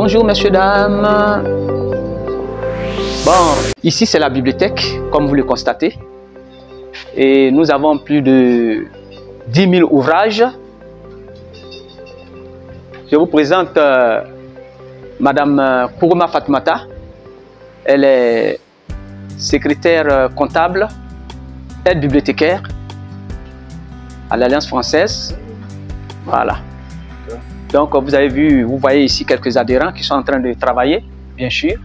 Bonjour messieurs, dames. Bon, ici c'est la bibliothèque, comme vous le constatez. Et nous avons plus de 10 000 ouvrages. Je vous présente Madame Kourouma Fatoumata. Elle est secrétaire comptable, aide bibliothécaire à l'Alliance française. Voilà. Donc vous avez vu, vous voyez ici quelques adhérents qui sont en train de travailler, bien sûr.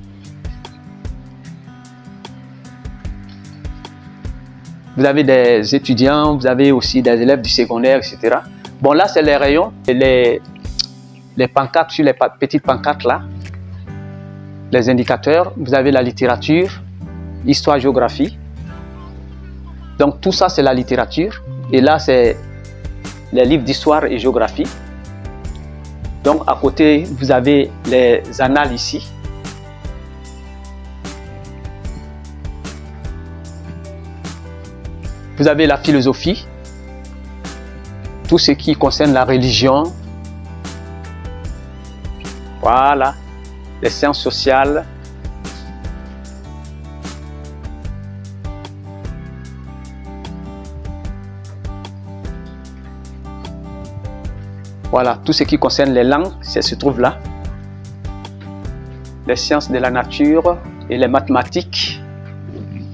Vous avez des étudiants, vous avez aussi des élèves du secondaire, etc. Bon, là c'est les rayons, les pancartes, sur les petites pancartes là, les indicateurs. Vous avez la littérature, histoire, géographie. Donc tout ça c'est la littérature. Et là c'est les livres d'histoire et géographie. Donc à côté vous avez les annales ici. Vous avez la philosophie, tout ce qui concerne la religion. Voilà, les sciences sociales. Voilà, tout ce qui concerne les langues, ça se trouve là. Les sciences de la nature et les mathématiques.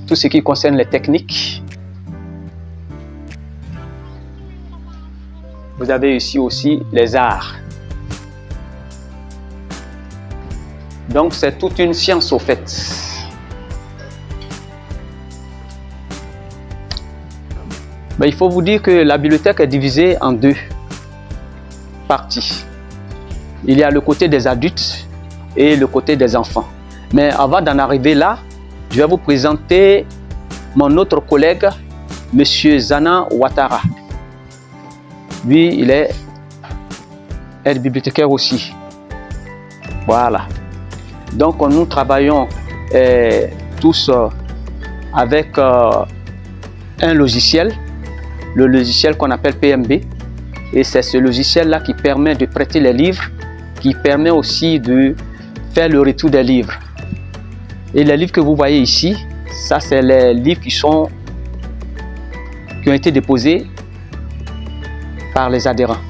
Tout ce qui concerne les techniques. Vous avez ici aussi les arts. Donc c'est toute une science au fait. Mais il faut vous dire que la bibliothèque est divisée en deux parties. Il y a le côté des adultes et le côté des enfants. Mais avant d'en arriver là, je vais vous présenter mon autre collègue, Monsieur Zana Ouattara. Lui, il est aide bibliothécaire aussi. Voilà. Donc, nous travaillons tous avec un logiciel, le logiciel qu'on appelle PMB. Et c'est ce logiciel-là qui permet de prêter les livres, qui permet aussi de faire le retour des livres. Et les livres que vous voyez ici, ça c'est les livres qui ont été déposés par les adhérents.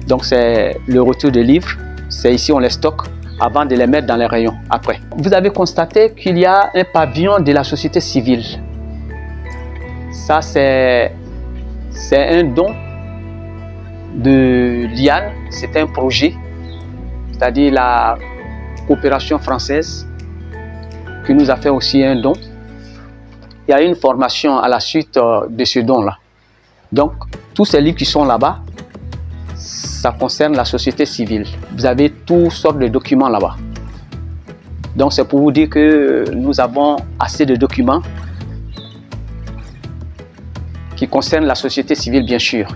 Donc c'est le retour des livres, c'est ici on les stocke avant de les mettre dans les rayons après. Vous avez constaté qu'il y a un pavillon de la société civile. Ça c'est un don de l'IAN, c'est un projet, c'est-à-dire la coopération française qui nous a fait aussi un don. Il y a une formation à la suite de ce don-là. Donc, tous ces livres qui sont là-bas, ça concerne la société civile. Vous avez toutes sortes de documents là-bas. Donc, c'est pour vous dire que nous avons assez de documents qui concernent la société civile, bien sûr.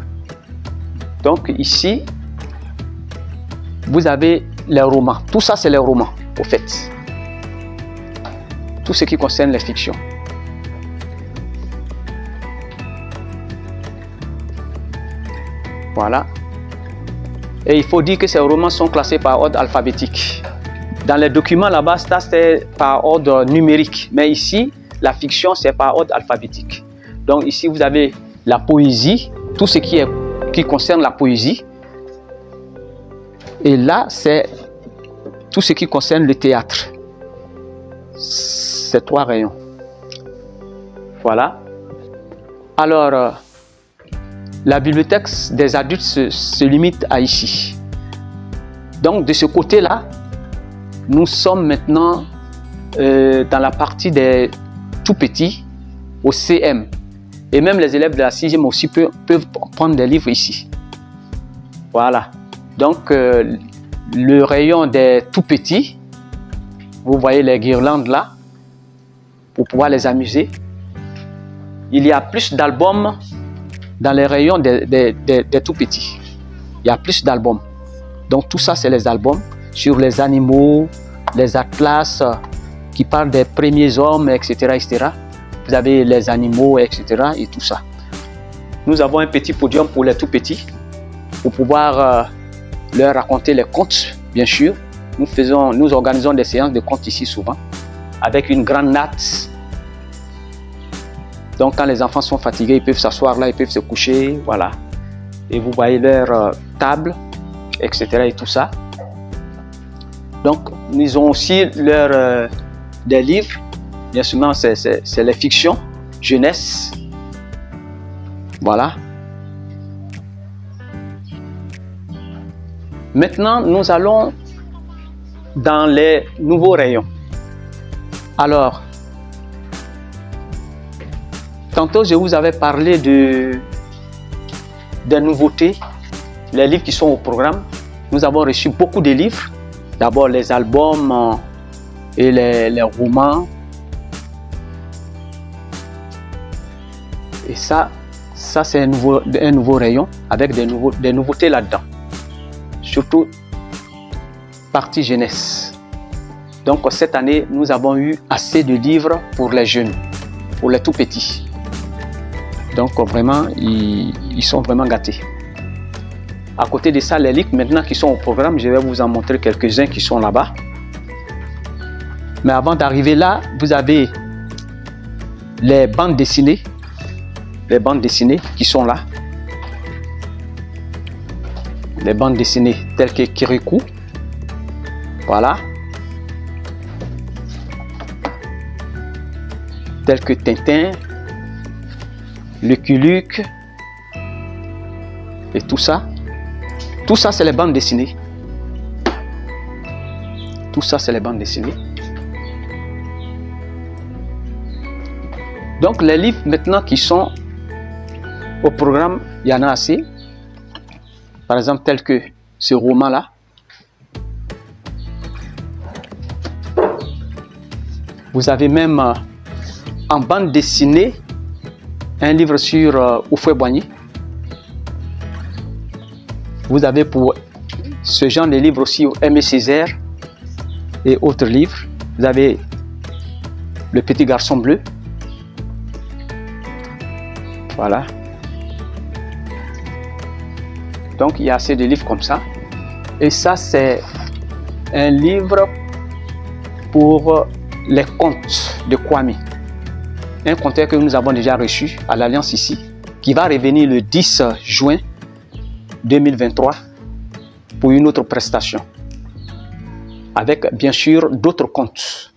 Donc, ici, vous avez les romans. Tout ça, c'est les romans, au fait. Tout ce qui concerne les fictions. Voilà. Et il faut dire que ces romans sont classés par ordre alphabétique. Dans les documents là-bas, ça c'est par ordre numérique. Mais ici, la fiction, c'est par ordre alphabétique. Donc ici, vous avez la poésie, tout ce qui concerne la poésie. Et là, c'est tout ce qui concerne le théâtre. C'est 3 rayons. Voilà. Alors, la bibliothèque des adultes se limite à ici. Donc de ce côté-là, nous sommes maintenant dans la partie des tout petits au CM. Et même les élèves de la 6e aussi peuvent prendre des livres ici. Voilà. Donc le rayon des tout petits, vous voyez les guirlandes là, pour pouvoir les amuser. Il y a plus d'albums dans les rayons des tout petits. Il y a plus d'albums. Donc tout ça, c'est les albums sur les animaux, les atlas qui parlent des premiers hommes, etc., etc. Vous avez les animaux, etc. et tout ça. Nous avons un petit podium pour les tout petits, pour pouvoir leur raconter les contes, bien sûr, Nous organisons des séances de contes ici souvent, avec une grande natte. Donc quand les enfants sont fatigués, ils peuvent s'asseoir là, ils peuvent se coucher, voilà. Et vous voyez leur table, etc. et tout ça. Donc ils ont aussi des livres, bien sûr c'est les fictions, jeunesse, voilà. Maintenant nous allons dans les nouveaux rayons. Alors, tantôt je vous avais parlé des nouveautés, les livres qui sont au programme. Nous avons reçu beaucoup de livres. D'abord les albums et les romans. Et ça c'est un nouveau rayon avec des nouveautés là-dedans. Surtout partie jeunesse. Donc cette année, nous avons eu assez de livres pour les jeunes, pour les tout petits. Donc vraiment, ils sont vraiment gâtés. À côté de ça, les livres maintenant qui sont au programme, je vais vous en montrer quelques-uns qui sont là-bas. Mais avant d'arriver là, vous avez les bandes dessinées. Les bandes dessinées qui sont là. Les bandes dessinées telles que Kirikou. Voilà. Telles que Tintin, Lucky Luke et tout ça. Tout ça, c'est les bandes dessinées. Tout ça, c'est les bandes dessinées. Donc, les livres maintenant qui sont au programme, il y en a assez. Par exemple, tel que ce roman-là. Vous avez même en bande dessinée un livre sur Houphouët-Boigny. Vous avez pour ce genre de livre aussi Aimé Césaire et autres livres. Vous avez Le Petit Garçon Bleu. Voilà. Donc il y a assez de livres comme ça. Et ça c'est un livre pour les contes de Kwame. Un conteur que nous avons déjà reçu à l'Alliance ici, qui va revenir le 10 juin 2023 pour une autre prestation. Avec bien sûr d'autres contes.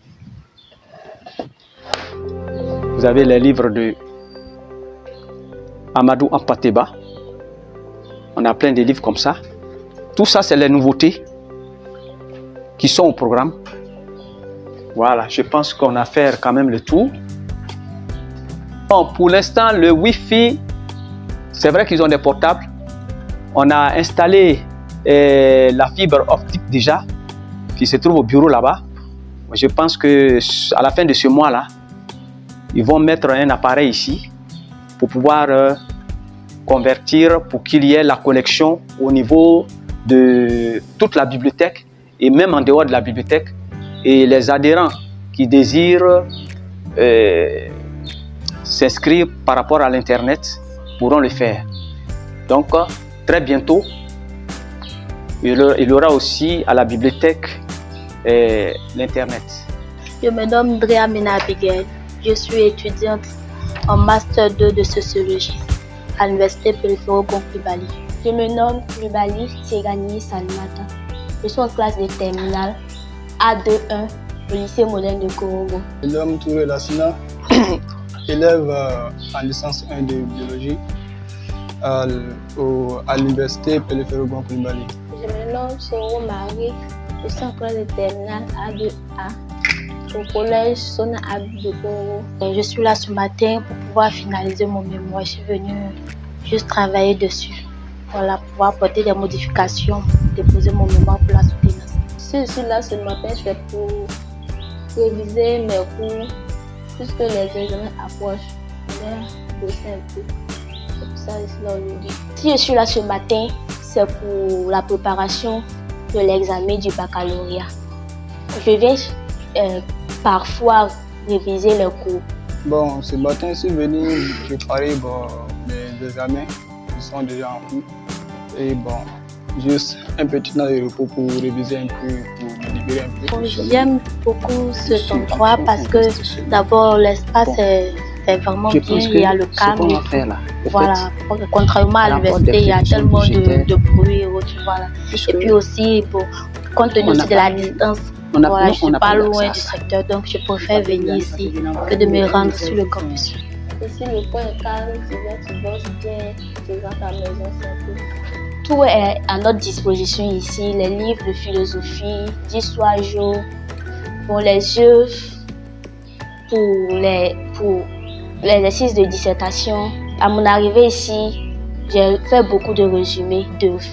Vous avez les livres de Amadou Ampateba. On a plein de livres comme ça. Tout ça, c'est les nouveautés qui sont au programme. Voilà, je pense qu'on a fait quand même le tour. Bon, pour l'instant, le Wi-Fi, c'est vrai qu'ils ont des portables. On a installé la fibre optique déjà, qui se trouve au bureau là-bas. Je pense qu'à la fin de ce mois-là, ils vont mettre un appareil ici pour pouvoir convertir, pour qu'il y ait la connexion au niveau de toute la bibliothèque et même en dehors de la bibliothèque. Et les adhérents qui désirent s'inscrire par rapport à l'Internet pourront le faire. Donc, très bientôt, il y aura aussi à la bibliothèque l'Internet. Je me nomme Drea Mena Abigail. Je suis étudiante en Master 2 de Sociologie à l'Université Périphéro-Gon Coulibaly. Je me nomme Coulibaly Tigani Salimata. Je suis en classe de terminale A21 au lycée moderne de Korogo. Je me nomme Touré Lassina, élève en licence 1 de biologie à l'Université Périphéro-Gon Coulibaly. Je me nomme Soro Marie. Je suis en classe de terminale A2A au collège Sona Abib de Korogo. Je suis là ce matin pour pouvoir finaliser mon mémoire. Je suis venue juste travailler dessus. Voilà, pour pouvoir apporter des modifications, déposer mon mémoire pour la soutenance. Si je suis là ce matin, c'est pour réviser mes cours, puisque les examens approchent. Je bosser un peu. C'est pour ça que je suis là aujourd'hui. Si je suis là ce matin, c'est pour la préparation de l'examen du baccalauréat. Je viens parfois réviser les cours. Bon, ce matin, je suis venu préparer les examens qui sont déjà en cours. Et bon, juste un petit temps de repos pour réviser un peu, pour me libérer un peu. Bon, j'aime beaucoup cet endroit parce que d'abord l'espace est vraiment bien, il y a le calme. Voilà, contrairement à l'université, il y a tellement de bruit et autres, voilà. Et puis aussi, bon, compte tenu aussi de la distance, voilà, je suis pas loin du secteur, donc je préfère venir ici que de me rendre sur le campus. Ici, le coin est calme, tu bosses bien, tu rentres à la maison, c'est un peu. Tout est à notre disposition ici, les livres de philosophie, d'histoire géo, pour les yeux, pour l'exercice de dissertation. À mon arrivée ici, j'ai fait beaucoup de résumés d'œuvres.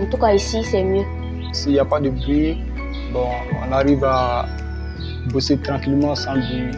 En tout cas ici, c'est mieux. S'il n'y a pas de bruit, bon, on arrive à bosser tranquillement sans bruit.